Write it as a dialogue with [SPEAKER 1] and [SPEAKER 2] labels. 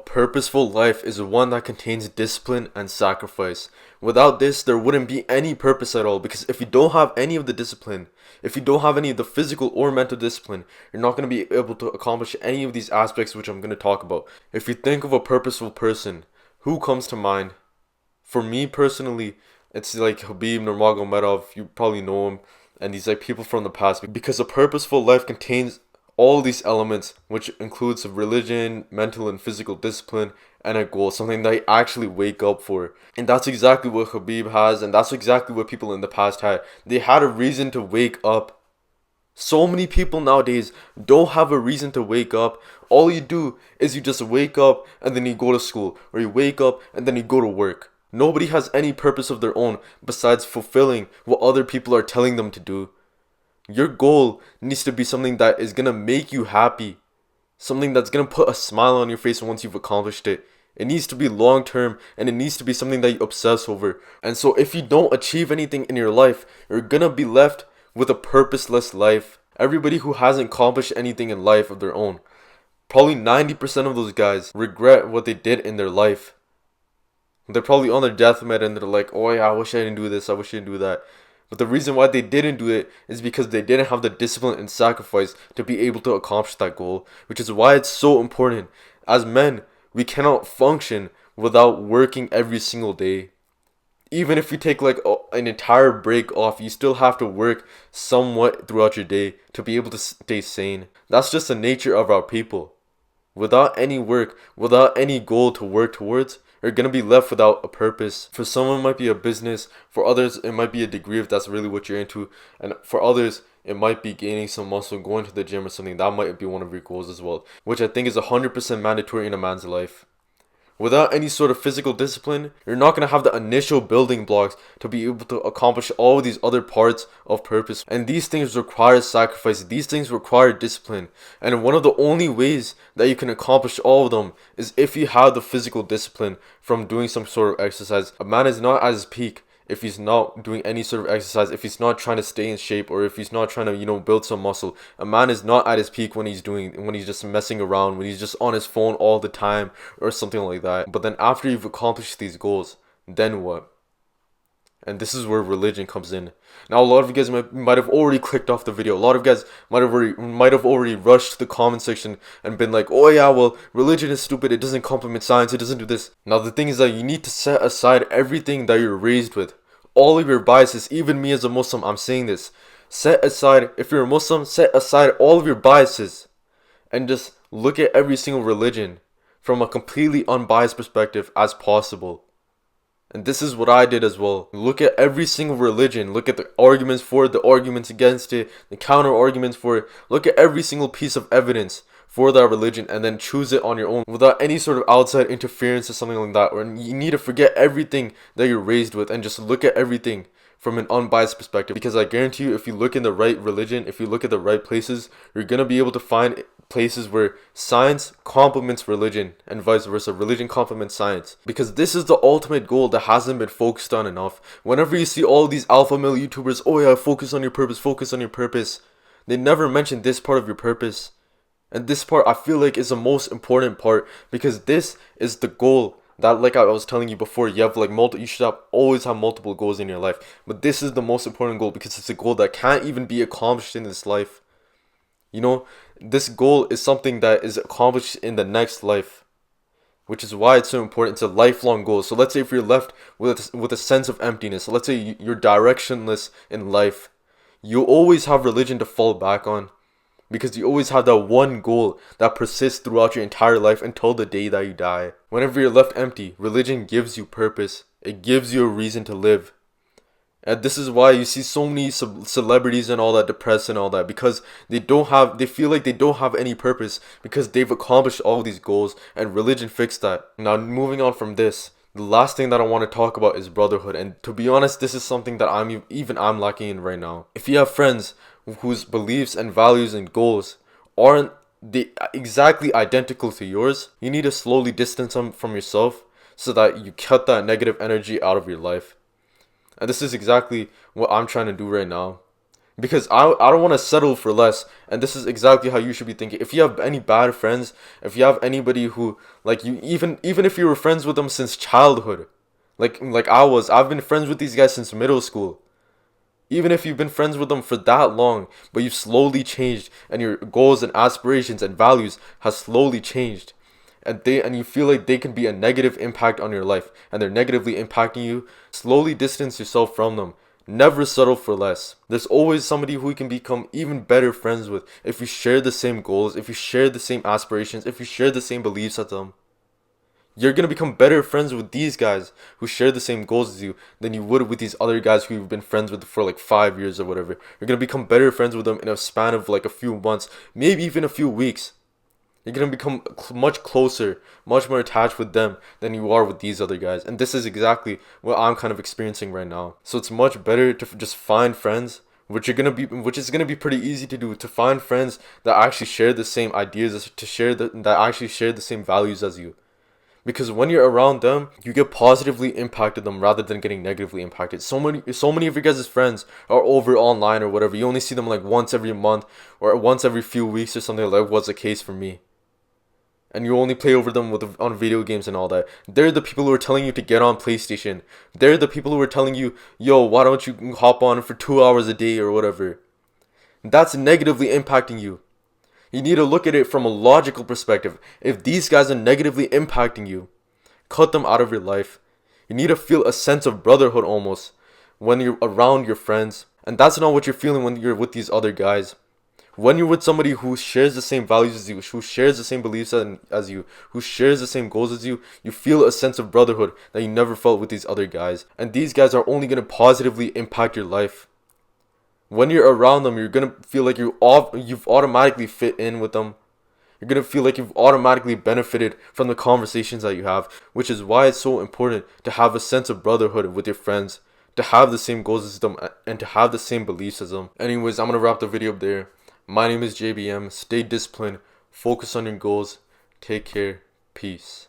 [SPEAKER 1] purposeful life is one that contains discipline and sacrifice. Without this, there wouldn't be any purpose at all, because if you don't have any of the discipline, if you don't have any of the physical or mental discipline, you're not going to be able to accomplish any of these aspects which I'm going to talk about. If you think of a purposeful person, who comes to mind? For me personally, it's like Habib Nurmagomedov. You probably know him, and these like people from the past, because a purposeful life contains all these elements, which includes religion, mental and physical discipline, and a goal, something that you actually wake up for. And that's exactly what Habib has, and that's exactly what people in the past had. They had a reason to wake up. So many people nowadays don't have a reason to wake up. All you do is you just wake up and then you go to school, or you wake up and then you go to work. Nobody has any purpose of their own besides fulfilling what other people are telling them to do. Your goal needs to be something that is going to make you happy. Something that's going to put a smile on your face once you've accomplished it. It needs to be long term, and it needs to be something that you obsess over. And so if you don't achieve anything in your life, you're going to be left with a purposeless life. Everybody who hasn't accomplished anything in life of their own, probably 90% of those guys regret what they did in their life. They're probably on their deathbed and they're like, oh yeah, I wish I didn't do this, I wish I didn't do that. But the reason why they didn't do it is because they didn't have the discipline and sacrifice to be able to accomplish that goal. Which is why it's so important. As men, we cannot function without working every single day. Even if you take like an entire break off, you still have to work somewhat throughout your day to be able to stay sane. That's just the nature of our people. Without any work, without any goal to work towards, you're going to be left without a purpose. For someone it might be a business, for others it might be a degree if that's really what you're into, and for others it might be gaining some muscle, going to the gym or something. That might be one of your goals as well, which I think is 100% mandatory in a man's life. Without any sort of physical discipline, you're not going to have the initial building blocks to be able to accomplish all of these other parts of purpose. And these things require sacrifice. These things require discipline. And one of the only ways that you can accomplish all of them is if you have the physical discipline from doing some sort of exercise. A man is not at his peak if he's not doing any sort of exercise, if he's not trying to stay in shape, or if he's not trying to, build some muscle. A man is not at his peak when he's just messing around, when he's just on his phone all the time, or something like that. But then after you've accomplished these goals, then what? And this is where religion comes in. Now, a lot of you guys might have already clicked off the video. A lot of you guys might have already rushed to the comment section and been like, oh yeah, well, religion is stupid. It doesn't complement science. It doesn't do this. Now, the thing is that you need to set aside everything that you're raised with. All of your biases. Even me as a Muslim, I'm saying this. Set aside, if you're a Muslim, set aside all of your biases. And just look at every single religion from a completely unbiased perspective as possible. And this is what I did as well. Look at every single religion. Look at the arguments for it, the arguments against it, the counter arguments for it. Look at every single piece of evidence for that religion and then choose it on your own without any sort of outside interference or something like that. Or you need to forget everything that you're raised with and just look at everything from an unbiased perspective. Because I guarantee you, if you look in the right religion, if you look at the right places, you're going to be able to find places where science complements religion and vice versa. Religion complements science. Because this is the ultimate goal that hasn't been focused on enough. Whenever you see all these alpha male YouTubers, oh yeah, focus on your purpose, focus on your purpose. They never mention this part of your purpose. And this part I feel like is the most important part, because this is the goal that, like I was telling you before, you have like you should always have multiple goals in your life. But this is the most important goal because it's a goal that can't even be accomplished in this life. This goal is something that is accomplished in the next life, which is why it's so important. It's a lifelong goal. So let's say if you're left with a sense of emptiness, so let's say you're directionless in life, you always have religion to fall back on. Because you always have that one goal that persists throughout your entire life until the day that you die. Whenever you're left empty, religion gives you purpose. It gives you a reason to live. And this is why you see so many celebrities and all that depressed and all that. Because they feel like they don't have any purpose. Because they've accomplished all these goals and religion fixed that. Now, moving on from this, the last thing that I want to talk about is brotherhood. And to be honest, this is something that I'm lacking in right now. If you have friends whose beliefs and values and goals aren't exactly identical to yours, you need to slowly distance them from yourself so that you cut that negative energy out of your life. And this is exactly what I'm trying to do right now. Because I don't want to settle for less, and this is exactly how you should be thinking. If you have any bad friends, if you have anybody who, like, you, even if you were friends with them since childhood, like I've been friends with these guys since middle school. Even if you've been friends with them for that long, but you've slowly changed and your goals and aspirations and values has slowly changed, and you feel like they can be a negative impact on your life and they're negatively impacting you, slowly distance yourself from them. Never settle for less. There's always somebody who you can become even better friends with if you share the same goals, if you share the same aspirations, if you share the same beliefs as them. You're gonna become better friends with these guys who share the same goals as you than you would with these other guys who you've been friends with for like 5 years or whatever. You're gonna become better friends with them in a span of like a few months, maybe even a few weeks. You're gonna become much closer, much more attached with them than you are with these other guys. And this is exactly what I'm kind of experiencing right now. So it's much better to just find friends, which is gonna be pretty easy to do, to find friends that actually share the same ideas, that actually share the same values as you. Because when you're around them, you get positively impacted them rather than getting negatively impacted. So many of your guys' friends are over online or whatever. You only see them like once every month or once every few weeks or something, like was the case for me. And you only play over them on video games and all that. They're the people who are telling you to get on PlayStation. They're the people who are telling you, yo, why don't you hop on for 2 hours a day or whatever. That's negatively impacting you. You need to look at it from a logical perspective. If these guys are negatively impacting you, cut them out of your life. You need to feel a sense of brotherhood almost when you're around your friends. And that's not what you're feeling when you're with these other guys. When you're with somebody who shares the same values as you, who shares the same beliefs as you, who shares the same goals as you, you feel a sense of brotherhood that you never felt with these other guys. And these guys are only going to positively impact your life. When you're around them, you're going to feel like you've automatically fit in with them. You're going to feel like you've automatically benefited from the conversations that you have, which is why it's so important to have a sense of brotherhood with your friends, to have the same goals as them, and to have the same beliefs as them. Anyways, I'm going to wrap the video up there. My name is JBM. Stay disciplined. Focus on your goals. Take care. Peace.